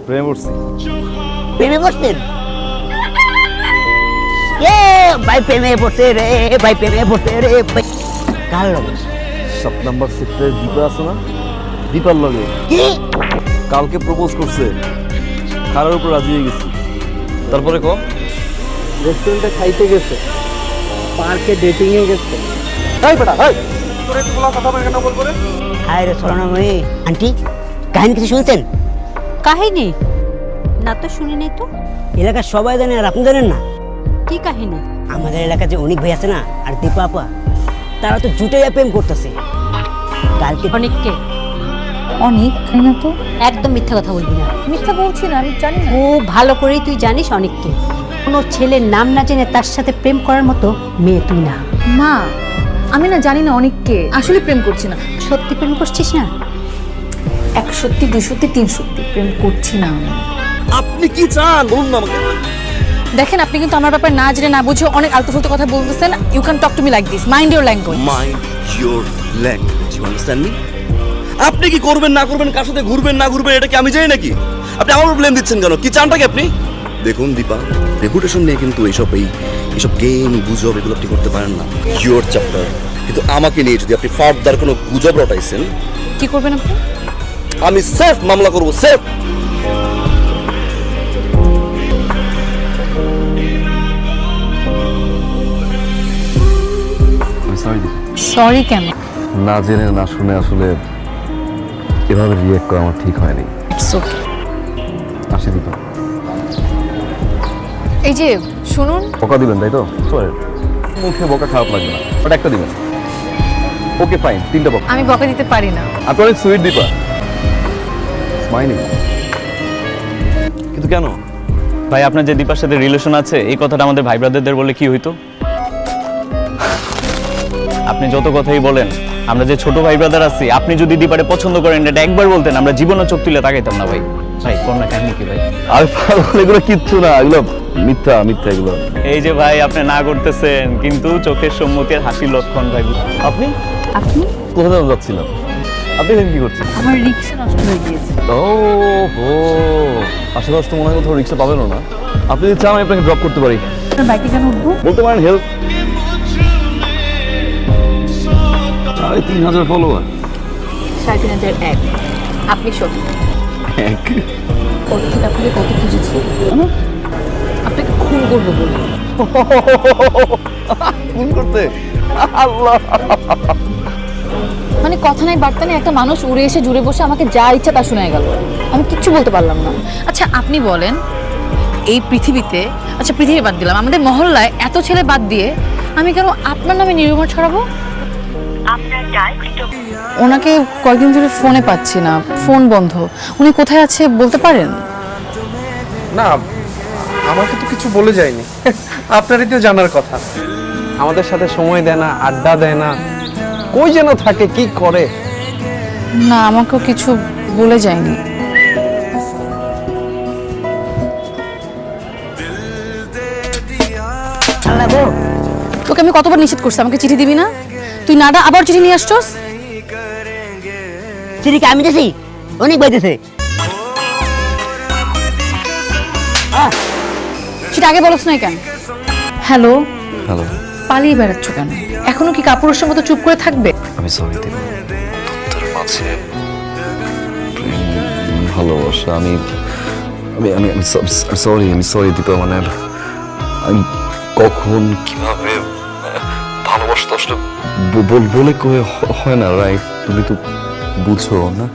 প্রেমে পড়ছি। প্রেমে পড়ছেন? এ ভাই প্রেমে পড়ছে রে, ভাই প্রেমে পড়ছে রে ভাই। কার লগে? 7 নাম্বার সেক্টরে দীপা আছে না, দীপার লগে। কি? কালকে প্রপোজ করছে, খারার উপর রাজি হয়ে গেছি। তারপরে ক রেস্টুরেন্টে খাইতে গেছে, পার্কে ডেটিং এ গেছে। এই বেটা, এই তোরে একটু বলা কথা কেন বলবো রে? হায় রে সোনামণি। আন্টি, কাহিনী কিছু শুনছেন? কাহিনী না তো শুনি নাই তো। এলাকার সবাই জানে আর আপনি জানেন না? কি কাহিনী? আমাদের এলাকায় যে অনিক ভাই আছে না আর দীপা আপা, তারা তো জুটে প্রেম করতেছে। কালকে অনেককে অনেক না তো, একদম মিথ্যা কথা বলবি না। মিথ্যা বলছি না, আমি জানি না। ও ভালো করেই তুই জানিস অনেককে। কোনো ছেলের নাম না জেনে তার সাথে প্রেম করার মতো মেয়ে তুই না। মা, আমি না জানি না অনেককে আসলে প্রেম করছি না। সত্যি প্রেম করছিস না? 1 সত্যি 2 সত্যি 3 সত্যি প্রেম করছি না আমি। আপনি কি চান বলুন না আমাকে। দেখেন, আপনি কিন্তু আমার ব্যাপারে না জেনে না বুঝে অনেক আলতু ফালতু কথা বলতেছেন। You can talk to me like this, mind your language. Mind your language, you understand me? আপনি কি করবেন না করবেন, কার সাথে ঘুরবেন না ঘুরবেন, এটা কি আমি জানি নাকি? আপনি আমার উপর ব্লেম দিচ্ছেন কেন? কি চানটা কি আপনি? দেখুন দীপা, রেপুটেশন নিয়ে কিন্তু এইসব গেম গুজব এগুলো আপনি করতে পারেন না। Your chapter. কিন্তু আমাকে নিয়ে যদি আপনি ফার্দার কোনো গুজব রটাইছেন, কি করবেন আপনি? আমি সেফ মামলা করব, সেফ। সরি কেন? না জেনে না শুনে আসলে এভাবে রিয়েক্ট করা আমার ঠিক হয়নি। It's okay. আসি দীপা। এই যে শুনুন, বকা দিবেন তাই তো? মুখে বকা খারাপ লাগবে না, ওটা একটা দিবেন। ওকে ফাইন, 3টা বকা। আমি বকা দিতে পারি না। আপনি অনেক সুইট দীপা, স্মাইলিং। কিন্তু কেন? ভাই আপনার যে দীপার সাথে রিলেশন আছে এই কথাটা আমাদের ভাই ব্রাদারদের বলে কি হইতো? আপনি যত কথাই বলেন, আমরা যে ছোট ভাই ব্রাদার আছি, আপনি যদি দীপারে পছন্দ করেন এটা একবার বলতেন, আমরা জীবনে চোখ তুলে তাকাইতাম না ভাই। ভাই করোনা কাহিনী কি ভাই? আর পাগল, এগুলো কিচ্ছু না, এগুলো মিথ্যা মিথ্যা এগুলো। এই যে ভাই আপনি না করতেছেন কিন্তু চোখের সম্মুখের হাসির লক্ষণ ভাই। আপনি আপনি? কোথায় যাচ্ছিলাম? আপনি এখানে কি করছেন? আমার রিকশা নষ্ট হয়ে গিয়েছে। ও হো, আশেপাশে তো মনে হয় কোথাও রিক্সা পাবেনও না। আপনি যদি চান আমি আপনাকে ড্রপ করতে পারি। আপনার বাইকে কেন উঠবো? বলতে পারেন হেল্প। 3,500 ফলোয়ার। 3,501। আপনি সত্যি এক কত থেকে আপনাকে কত খুঁজেছি, আপনাকে খুন করবো বলে। ফোন করতে আল্লাহ। মানে কথা নাই বার্তা নেই, একটা মানুষ উড়ে এসে জুড়ে বসে আমাকে যা ইচ্ছা তা শোনায় গেল, আমি কিচ্ছু বলতে পারলাম না। আচ্ছা আপনি বলেন, এই পৃথিবীতে, আচ্ছা পৃথিবী বাদ দিলাম, আমাদের মহল্লায় এত ছেলে বাদ দিয়ে আমি কেন আপনার নামে নিরুমার ছড়াবো? ওনাকে কয়েকদিন ধরে ফোনে পাচ্ছি না, ফোন বন্ধ। উনি কোথায় আছে বলতে পারেন? না, আমাকে তো কিছু বলে যায়নি। আপনারই তো জানার কথা। আমাদের সাথে সময় দেয় না, আড্ডা দেয় না, কই যেন থাকে, কি করে। না, আমাকেও কিছু বলে যায়নি। তোকে আমি কতবার নিষেধ করছি আমাকে চিঠি দিবি না, তুই নাডা আবার চিঠি নিয়ে আসছস। চিঠি কি আমি দিছি? অনেক ভাই দিছে। সেটা আগে বলছ না কেন? Hello, hello. পালিয়ে বেড়াচ্ছ কেন? এখনো কি কাপুরুষ মতো চুপ করে থাকবে? আমি সরি দেব, তোর মাঝে প্রেম ভালোবাসা আমি আমি আমি সরি, আমি সরি দীপা। মানে আমি কখন কিভাবে ভালোবাসা তো আসলে বলে কয়ে হয় না, রাইট? তুমি তো বুঝো না।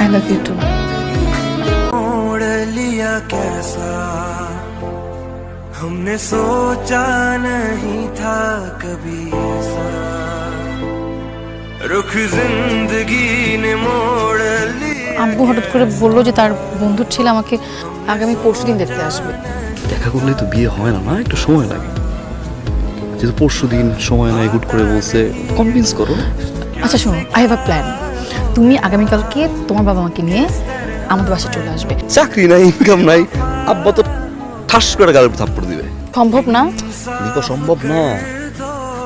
I love you too. कैसा हमने सोचा नहीं था कभी ऐसा रुख जिंदगी ने मोड़ लिया। আব্বু হঠাৎ করে বললো যে তার বন্ধুর ছেলে আমাকে আগামী পরশুদিন দেখতে আসবে। দেখা করলে তো বিয়ে হয় না, না একটু সময় লাগে। যেহেতু পরশুদিন সময় নাই, হুট করে বলছে, কনভিন্স করো। আচ্ছা শোনো, আই হ্যাভ আ প্ল্যান। তুমি আগামীকালকে তোমার বাবা মাকে নিয়ে আমাদের বাসায় চলে আসবে। চাকরি নাই, ইনকাম নাই, আব্বা তো ঠাস করে গালের থাপ্পড় দিবে। সম্ভব না? দীপা সম্ভব না।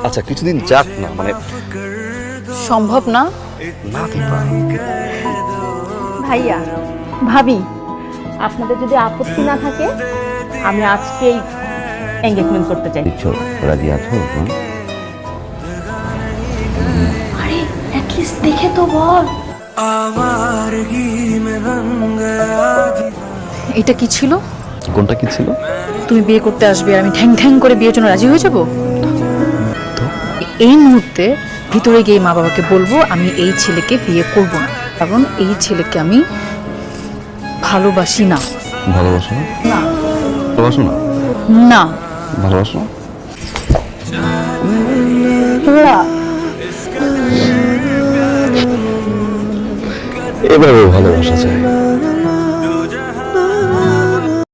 আচ্ছা কিছুদিন যাক না, মানে সম্ভব না? না দীপা। ভাইয়া, ভাবি, আপনাদের যদি আপত্তি না থাকে আমি আজকেই এঙ্গেজমেন্ট করতে চাই। রাজি আছো? আরে অ্যাটলিস্ট দেখে তো বল। आवारगी में बन गया এটা কি ছিল? কোনটা কি ছিল? তুমি বিয়ে করতে আসবে আর আমি ঠ্যাং ঠ্যাং করে বিয়ের জন্য রাজি হয়ে যাব? এই মুহূর্তে ভিতরে গিয়ে মা বাবাকে বলবো আমি এই ছেলেকে বিয়ে করব না, কারণ এই ছেলেকে আমি ভালোবাসি না। ভালোবাসো না? না ভালোবাসো না? না ভালোবাসো না? এভাবে ভালোবাসা যায়।